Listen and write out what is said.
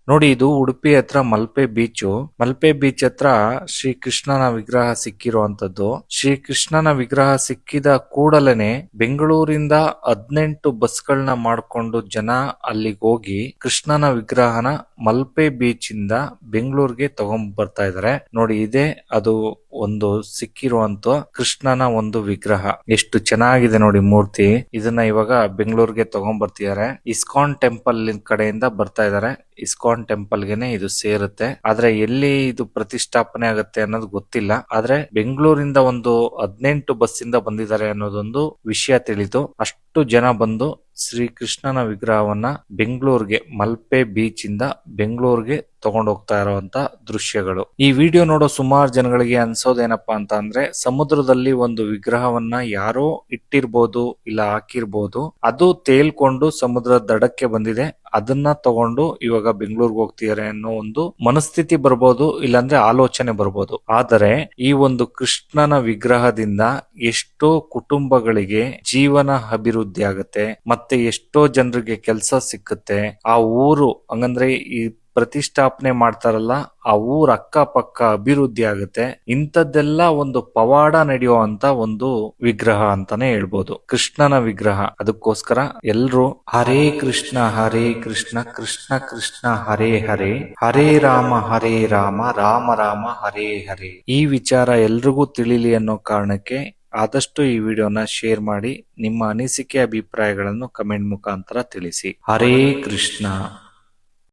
ನೋಡಿ, ಇದು ಉಡುಪಿ ಹತ್ರ ಮಲ್ಪೆ ಬೀಚು. ಮಲ್ಪೆ ಬೀಚ್ ಹತ್ರ ಶ್ರೀ ಕೃಷ್ಣನ ವಿಗ್ರಹ ಸಿಕ್ಕಿರುವಂತದ್ದು. ಶ್ರೀ ಕೃಷ್ಣನ ವಿಗ್ರಹ ಸಿಕ್ಕಿದ ಕೂಡಲೇ ಬೆಂಗಳೂರಿಂದ 18 ಬಸ್ಗಳನ್ನ ಮಾಡ್ಕೊಂಡು ಜನ ಅಲ್ಲಿಗೆ ಹೋಗಿ ಕೃಷ್ಣನ ವಿಗ್ರಹನ ಮಲ್ಪೆ ಬೀಚ್ ಇಂದ ಬೆಂಗಳೂರಿಗೆ ತಗೊಂಡ್ ಬರ್ತಾ ಇದಾರೆ. ನೋಡಿ, ಇದೇ ಅದು ಒಂದು ಸಿಕ್ಕಿರುವಂತ ಕೃಷ್ಣನ ಒಂದು ವಿಗ್ರಹ. ಎಷ್ಟು ಚೆನ್ನಾಗಿದೆ ನೋಡಿ ಮೂರ್ತಿ. ಇದನ್ನ ಇವಾಗ ಬೆಂಗಳೂರಿಗೆ ತಗೊಂಡ್ ಬರ್ತಿದ್ದಾರೆ. ಇಸ್ಕಾನ್ ಟೆಂಪಲ್ ಕಡೆಯಿಂದ ಬರ್ತಾ ಇದಾರೆ. ಇಸ್ಕಾನ್ ಟೆಂಪಲ್ ಗೆನೆ ಇದು ಸೇರುತ್ತೆ. ಆದ್ರೆ ಎಲ್ಲಿ ಇದು ಪ್ರತಿಷ್ಠಾಪನೆ ಆಗುತ್ತೆ ಅನ್ನೋದು ಗೊತ್ತಿಲ್ಲ. ಆದ್ರೆ ಬೆಂಗಳೂರಿಂದ ಒಂದು 18 ಬಸ್ ಇಂದ ಬಂದಿದ್ದಾರೆ ಅನ್ನೋದೊಂದು ವಿಷಯ ತಿಳಿತು. ಅಷ್ಟು ಜನ ಬಂದು ಶ್ರೀ ಕೃಷ್ಣನ ವಿಗ್ರಹವನ್ನ ಬೆಂಗಳೂರಿಗೆ ಮಲ್ಪೆ ಬೀಚ್ ಇಂದ ಬೆಂಗಳೂರಿಗೆ ತಗೊಂಡು ಹೋಗ್ತಾ ಇರುವಂತ ದೃಶ್ಯಗಳು. ಈ ವಿಡಿಯೋ ನೋಡೋ ಸುಮಾರು ಜನಗಳಿಗೆ ಅನ್ಸೋದೇನಪ್ಪಾ ಅಂತ ಅಂದ್ರೆ, ಸಮುದ್ರದಲ್ಲಿ ಒಂದು ವಿಗ್ರಹವನ್ನ ಯಾರೋ ಇಟ್ಟಿರ್ಬೋದು ಇಲ್ಲ ಹಾಕಿರ್ಬೋದು, ಅದು ತೇಲ್ಕೊಂಡು ಸಮುದ್ರದ ದಡಕ್ಕೆ ಬಂದಿದೆ, ಅದನ್ನ ತಗೊಂಡು ಇವಾಗ ಬೆಂಗಳೂರಿಗೆ ಹೋಗ್ತಿದ್ದಾರೆ ಅನ್ನೋ ಒಂದು ಮನಸ್ಥಿತಿ ಬರ್ಬೋದು, ಇಲ್ಲಾಂದ್ರೆ ಆಲೋಚನೆ ಬರ್ಬೋದು. ಆದರೆ ಈ ಒಂದು ಕೃಷ್ಣನ ವಿಗ್ರಹದಿಂದ ಎಷ್ಟೋ ಕುಟುಂಬಗಳಿಗೆ ಜೀವನ ಅಭಿವೃದ್ಧಿ ಆಗುತ್ತೆ, ಮತ್ತೆ ಎಷ್ಟೋ ಜನರಿಗೆ ಕೆಲಸ ಸಿಕ್ಕುತ್ತೆ. ಆ ಊರು ಹಂಗಂದ್ರೆ ಈ ಪ್ರತಿಷ್ಠಾಪನೆ ಮಾಡ್ತಾರಲ್ಲ, ಆ ಊರ ಅಕ್ಕಪಕ್ಕ ಅಭಿವೃದ್ಧಿ ಆಗುತ್ತೆ. ಇಂಥದ್ದೆಲ್ಲ ಒಂದು ಪವಾಡ ನಡೆಯುವಂತ ಒಂದು ವಿಗ್ರಹ ಅಂತಾನೆ ಹೇಳ್ಬೋದು, ಕೃಷ್ಣನ ವಿಗ್ರಹ. ಅದಕ್ಕೋಸ್ಕರ ಎಲ್ರು ಹರೇ ಕೃಷ್ಣ ಕೃಷ್ಣ ಕೃಷ್ಣ ಹರೇ ಹರೇ, ಹರೇ ರಾಮ ರಾಮ ರಾಮ ಹರೇ ಹರೇ. ಈ ವಿಚಾರ ಎಲ್ರಿಗೂ ತಿಳಿಲಿ ಅನ್ನೋ ಕಾರಣಕ್ಕೆ ಆದಷ್ಟು ಈ ವಿಡಿಯೋನ ಶೇರ್ ಮಾಡಿ ನಿಮ್ಮ ಅನಿಸಿಕೆ ಅಭಿಪ್ರಾಯಗಳನ್ನು ಕಮೆಂಟ್ ಮುಖಾಂತರ ತಿಳಿಸಿ. ಹರೇ ಕೃಷ್ಣ.